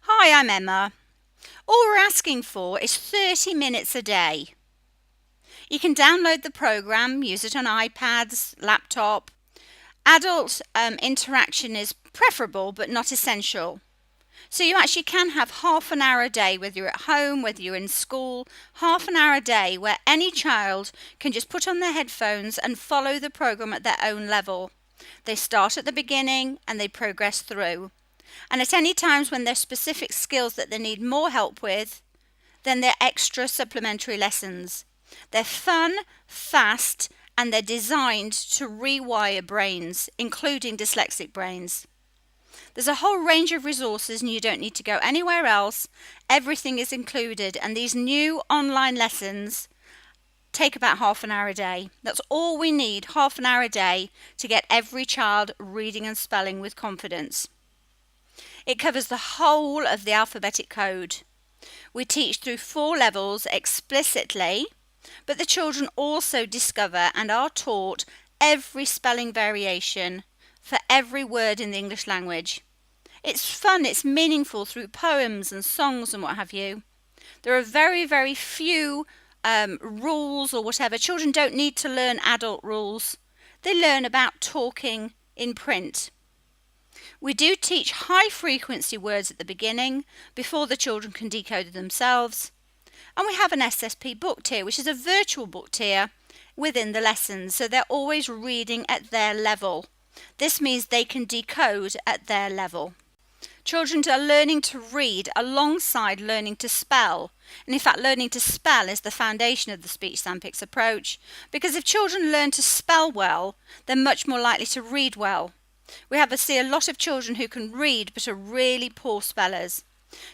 Hi, I'm Emma. All we're asking for is 30 minutes a day. You can download the program, use it on iPads, laptop. Adult interaction is preferable but not essential. So you actually can have half an hour a day, whether you're at home, whether you're in school, half an hour a day where any child can just put on their headphones and follow the program at their own level. They start at the beginning and they progress through. And at any times when there's specific skills that they need more help with, then they're extra supplementary lessons. They're fun, fast, and they're designed to rewire brains, including dyslexic brains. There's a whole range of resources and you don't need to go anywhere else. Everything is included, and these new online lessons take about half an hour a day. That's all we need, half an hour a day, to get every child reading and spelling with confidence. It covers the whole of the alphabetic code. We teach through 4 levels explicitly, but the children also discover and are taught every spelling variation for every word in the English language. It's fun, it's meaningful through poems and songs and what have you. There are very, very few rules or whatever. Children don't need to learn adult rules. They learn about talking in print. We do teach high frequency words at the beginning before the children can decode it themselves. And we have an SSP book tier, which is a virtual book tier within the lessons, so they're always reading at their level. This means they can decode at their level. Children are learning to read alongside learning to spell. And in fact, learning to spell is the foundation of the Speech Sound Pics approach, because if children learn to spell well, they're much more likely to read well. We see a lot of children who can read but are really poor spellers.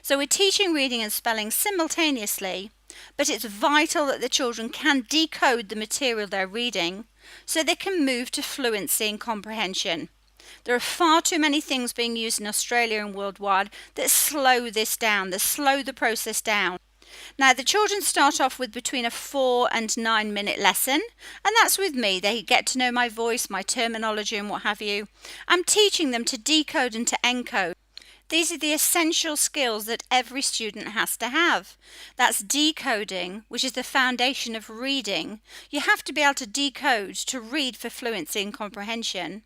So we're teaching reading and spelling simultaneously, but it's vital that the children can decode the material they're reading so they can move to fluency and comprehension. There are far too many things being used in Australia and worldwide that slow this down, that slow the process down. Now, the children start off with between a 4 and 9 minute lesson, and that's with me. They get to know my voice, my terminology and what have you. I'm teaching them to decode and to encode. These are the essential skills that every student has to have. That's decoding, which is the foundation of reading. You have to be able to decode to read for fluency and comprehension.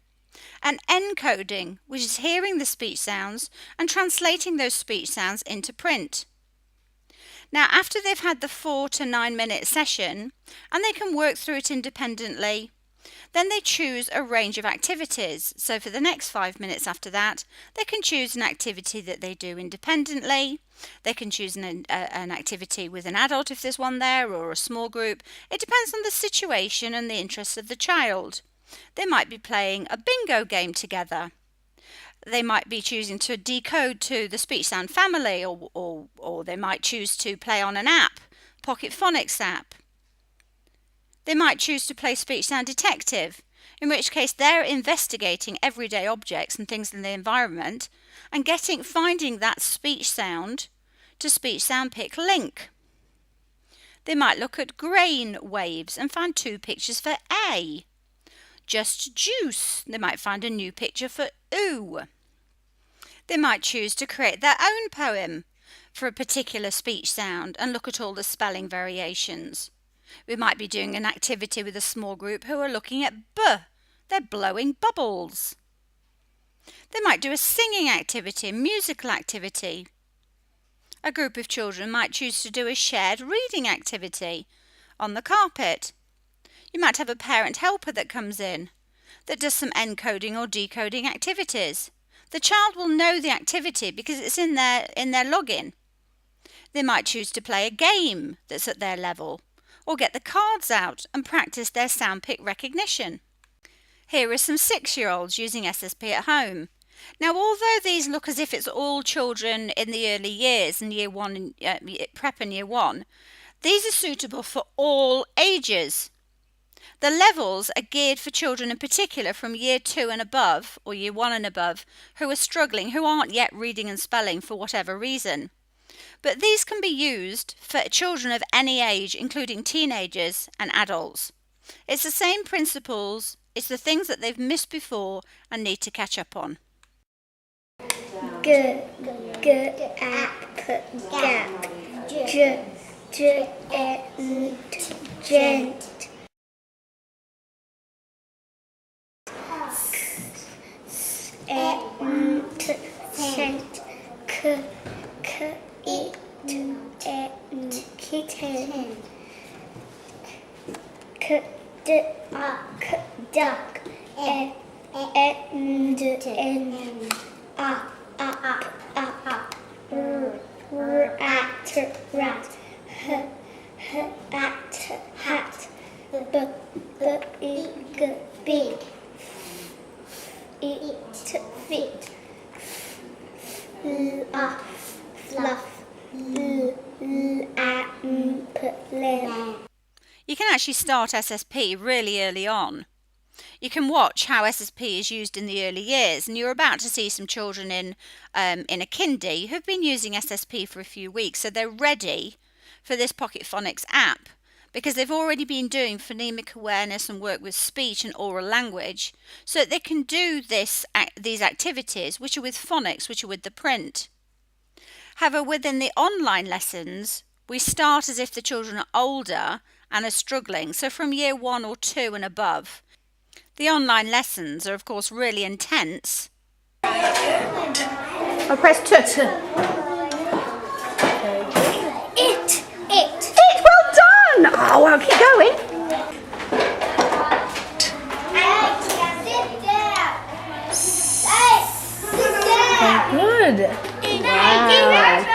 And encoding, which is hearing the speech sounds and translating those speech sounds into print. Now, after they've had the 4 to 9 minute session and they can work through it independently, then they choose a range of activities. So for the next 5 minutes after that, they can choose an activity that they do independently. They can choose an activity with an adult if there's one there, or a small group. It depends on the situation and the interests of the child. They might be playing a bingo game together. They might be choosing to decode to the speech sound family, or they might choose to play on an app, Pocket Phonics app. They might choose to play speech sound detective, in which case they're investigating everyday objects and things in the environment and finding that speech sound to speech sound pic link. They might look at grain waves and find 2 pictures for A. Just juice, they might find a new picture for oo. They might choose to create their own poem for a particular speech sound and look at all the spelling variations. We might be doing an activity with a small group who are looking at B. They're blowing bubbles. They might do a singing activity, a musical activity. A group of children might choose to do a shared reading activity on the carpet. You might have a parent helper that comes in that does some encoding or decoding activities. The child will know the activity because it's in their login. They might choose to play a game that's at their level, or get the cards out and practice their sound pic recognition. Here are some 6-year-olds using SSP at home. Now, although these look as if it's all children in the early years, in year 1, prep and year 1, these are suitable for all ages. The levels are geared for children in particular from year 2 and above, or year 1 and above, who are struggling, who aren't yet reading and spelling for whatever reason. But these can be used for children of any age, including teenagers and adults. It's the same principles, it's the things that they've missed before and need to catch up on. kitten, duck, and up, rat, hat, big, feet, fluff, You can actually start SSP really early on. You can watch how SSP is used in the early years, and you're about to see some children in a kindy who've been using SSP for a few weeks, so they're ready for this Pocket Phonics app because they've already been doing phonemic awareness and work with speech and oral language, so that they can do these activities which are with phonics, which are with the print. However, within the online lessons, we start as if the children are older and are struggling, so from year 1 or 2 and above. The online lessons are, of course, really intense. I'll press T. It. Well done. Oh, well, keep going. Good. Wow. Yes.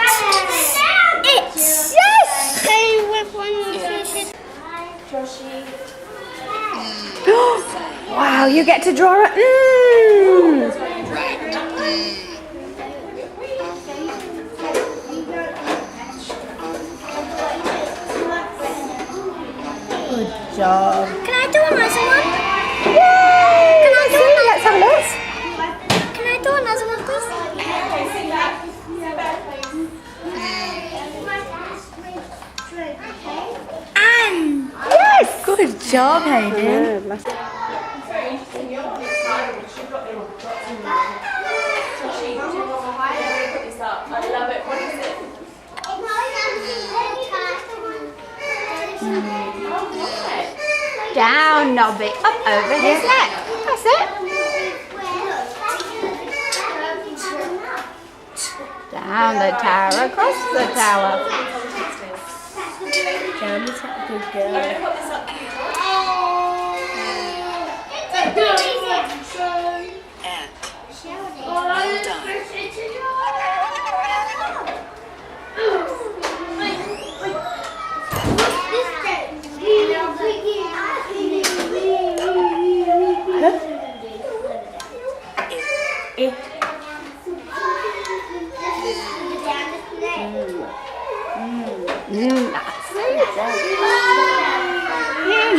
Wow, you get to draw it. Good job. Can I do another one? Yay! Let's have a look. Can I do another one, please? Yes! Good job, Hayden. Down, Nobby, up over his neck. That's it. Down the tower, across the tower. Down the tower, good girl.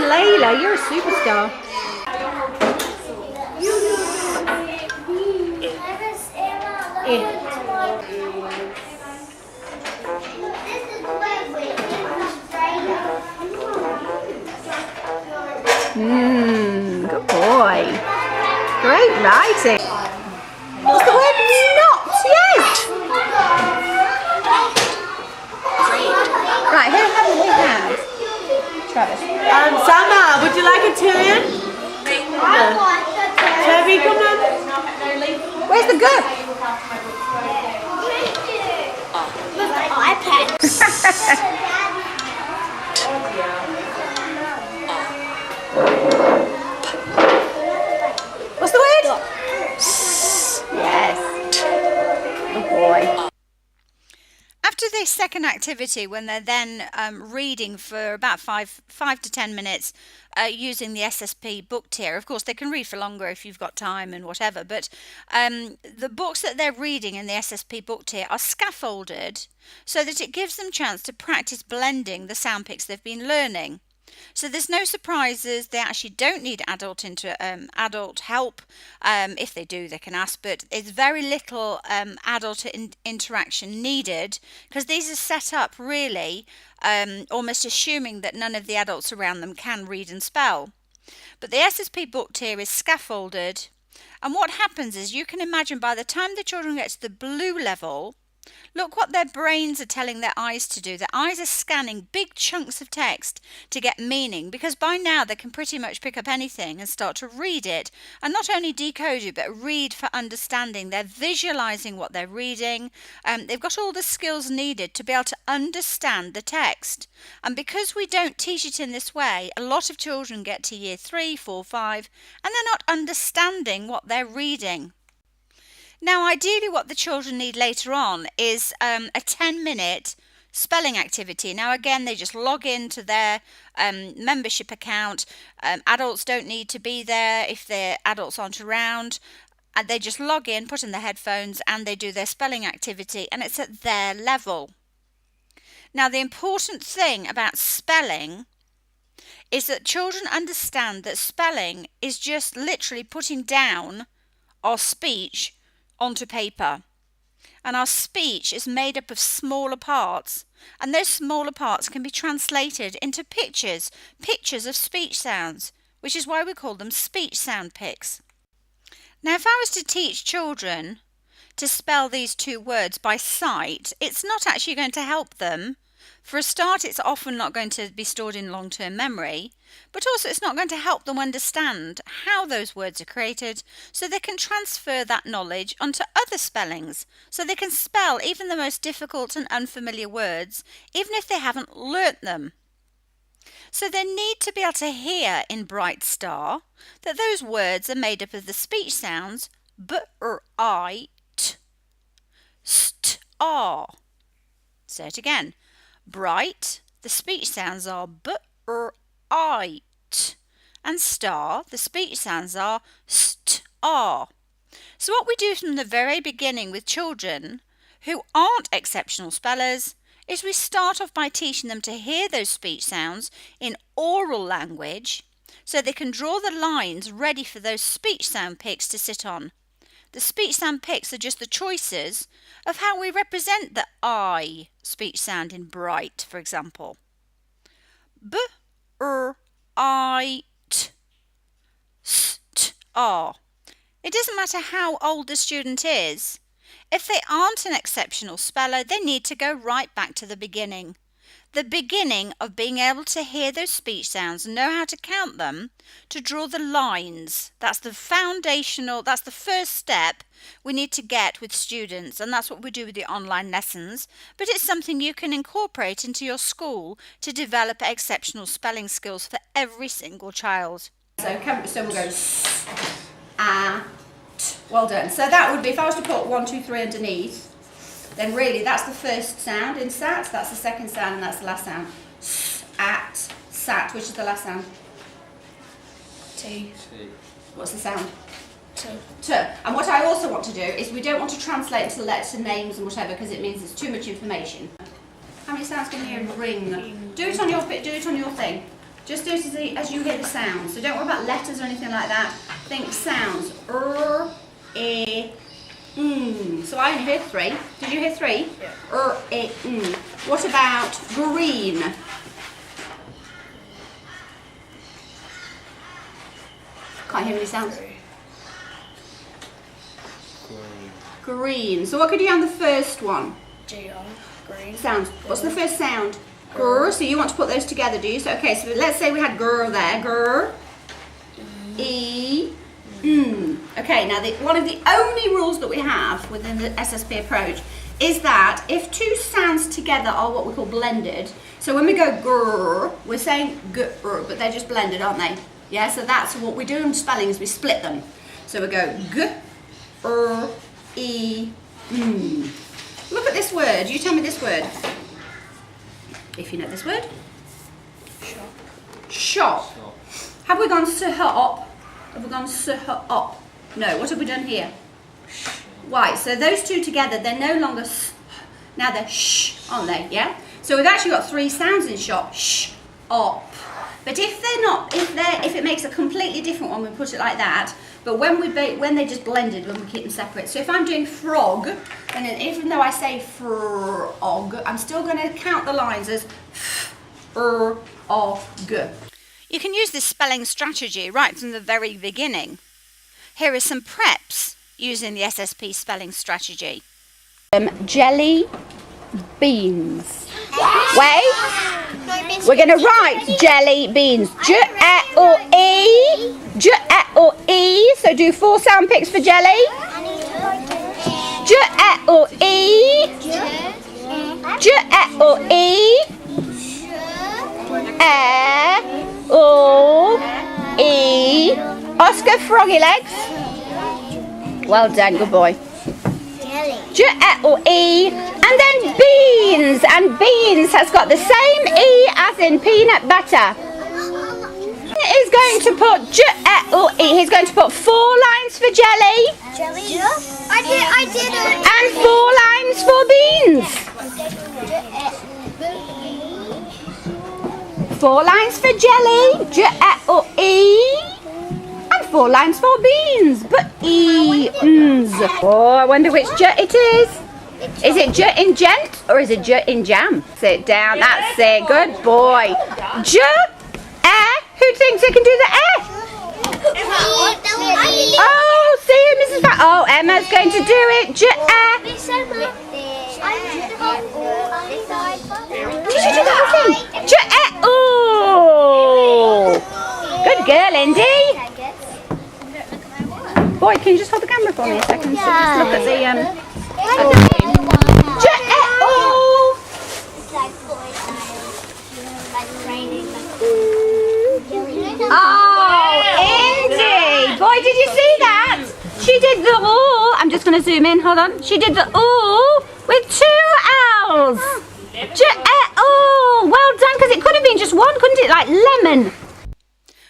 Layla, you're a superstar. Good boy. Great writing. What's the word? Not. Yes. Right, here, have a hand. Travis. Summer, would you like a turn? Toby, come on. Where's the good? What's the word? Yes. Good boy. After this second activity, when they're then reading for about 5 to 10 minutes using the SSP book tier, of course they can read for longer if you've got time and whatever, but the books that they're reading in the SSP book tier are scaffolded so that it gives them a chance to practice blending the sound pics they've been learning. So there's no surprises. They actually don't need adult help. If they do, they can ask, but it's very little adult interaction needed because these are set up really almost assuming that none of the adults around them can read and spell. But the SSP book tier is scaffolded And what happens is, you can imagine by the time the children get to the blue level, look what their brains are telling their eyes to do. Their eyes are scanning big chunks of text to get meaning, because by now they can pretty much pick up anything and start to read it, and not only decode it but read for understanding. They're visualizing what they're reading. They've got all the skills needed to be able to understand the text. And because we don't teach it in this way, a lot of children get to year 3, 4, 5 and they're not understanding what they're reading. Now, ideally what the children need later on is a 10-minute spelling activity. Now, again, they just log into their membership account. Adults don't need to be there if their adults aren't around. And they just log in, put in their headphones, and they do their spelling activity, and it's at their level. Now, the important thing about spelling is that children understand that spelling is just literally putting down our speech onto paper, and our speech is made up of smaller parts, and those smaller parts can be translated into pictures of speech sounds, which is why we call them speech sound pics. Now, if I was to teach children to spell these two words by sight, it's not actually going to help them. For a start, it's often not going to be stored in long-term memory, but also it's not going to help them understand how those words are created, so they can transfer that knowledge onto other spellings, so they can spell even the most difficult and unfamiliar words, even if they haven't learnt them. So they need to be able to hear in Bright Star that those words are made up of the speech sounds b, r, I, t, st, r. Say it again. Bright, the speech sounds are b, r, I, t, and star, the speech sounds are st, r. So what we do from the very beginning with children who aren't exceptional spellers is we start off by teaching them to hear those speech sounds in oral language, so they can draw the lines ready for those speech sound pics to sit on. The speech sound pics are just the choices of how we represent the I speech sound in bright, for example. B, r, I, t, st, r. It doesn't matter how old the student is. If they aren't an exceptional speller, they need to go right back to the beginning. The beginning of being able to hear those speech sounds, know how to count them, to draw the lines. That's the foundational, that's the first step we need to get with students, and that's what we do with the online lessons, but it's something you can incorporate into your school to develop exceptional spelling skills for every single child. So we'll go s, a, t. Well done. So that would be, if I was to put 1, 2, 3 underneath, then really that's the first sound in sat, that's the second sound, and that's the last sound. S, at, sat, which is the last sound? T. What's the sound? T. T. And what I also want to do is we don't want to translate to letter names and whatever, because it means it's too much information. How many sounds can you hear in ring? Do it on your thing. Just do it as you hear the sounds. So don't worry about letters or anything like that. Think sounds. R, E, So I only heard 3. Did you hear 3? Yeah. What about green? Can't hear any sounds. Green. So what could you have on the first one? G on green. Sounds. What's the first sound? Grr. So you want to put those together, do you? So okay. So let's say we had grr there. Grr. E. Okay, now one of the only rules that we have within the SSP approach is that if two sounds together are what we call blended, so when we go grr, we're saying grr, but they're just blended, aren't they? Yeah, so that's what we do in spelling is we split them. So we go g, r, e, Look at this word. You tell me this word. If you know this word. Shop. Shop. Have we gone up? Have we gone up? No. What have we done here? Right. So those two together, they're no longer s. Now they're sh, aren't they? Yeah. So we've actually got 3 sounds in shop. Sh, up. But if they're not, if it makes a completely different one, we put it like that. But when they just blended, when we keep them separate. So if I'm doing frog, then even though I say frog, I'm still going to count the lines as og. You can use this spelling strategy right from the very beginning. Here are some preps using the SSP spelling strategy. Jelly beans. Wait. We're going to write jelly beans. J-E-O-E. J-E-O-E. So do 4 sound pics for jelly. J-E-O-E. J-E-O-E. E-O-E. Oscar Froggy Legs. Well done, good boy. J-E-O-E. And then beans. And beans has got the same E as in peanut butter. He's going to put J-E-O-E. He's going to put 4 lines for jelly. I did it. And 4 lines for beans. 4 lines for jelly. J-E-O-E. And 4 lines for beans. But E-ns. Oh, I wonder which J it is. Is it J in gent or is it J in jam? Sit down. That's it. Good boy. J. Who thinks they can do the F? Oh, see, Mrs. Oh, Emma's going to do it. J. Did you do that thing? J. Oh. Good girl, Indy. Boy, can you just hold the camera for me a second? So just look at the Oh, Indy! Boy, did you see that? She did the ooh. I'm just going to zoom in. Hold on. She did the ooh with 2 L's. Oh, well done, because it could have been just one, couldn't it? Like lemon.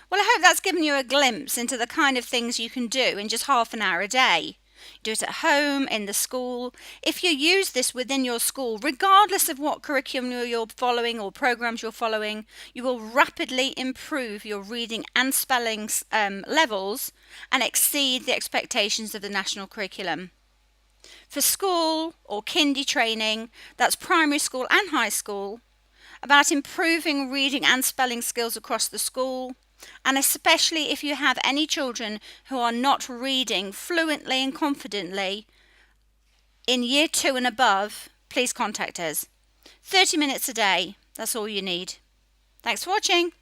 Well, I hope that's given you a glimpse into the kind of things you can do in just half an hour a day. Do it at home, in the school. If you use this within your school, regardless of what curriculum you're following or programs you're following, you will rapidly improve your reading and spelling levels and exceed the expectations of the national curriculum. For school or kindy training, that's primary school and high school, about improving reading and spelling skills across the school, and especially if you have any children who are not reading fluently and confidently in year 2 and above, please contact us. 30 minutes a day, that's all you need. Thanks for watching.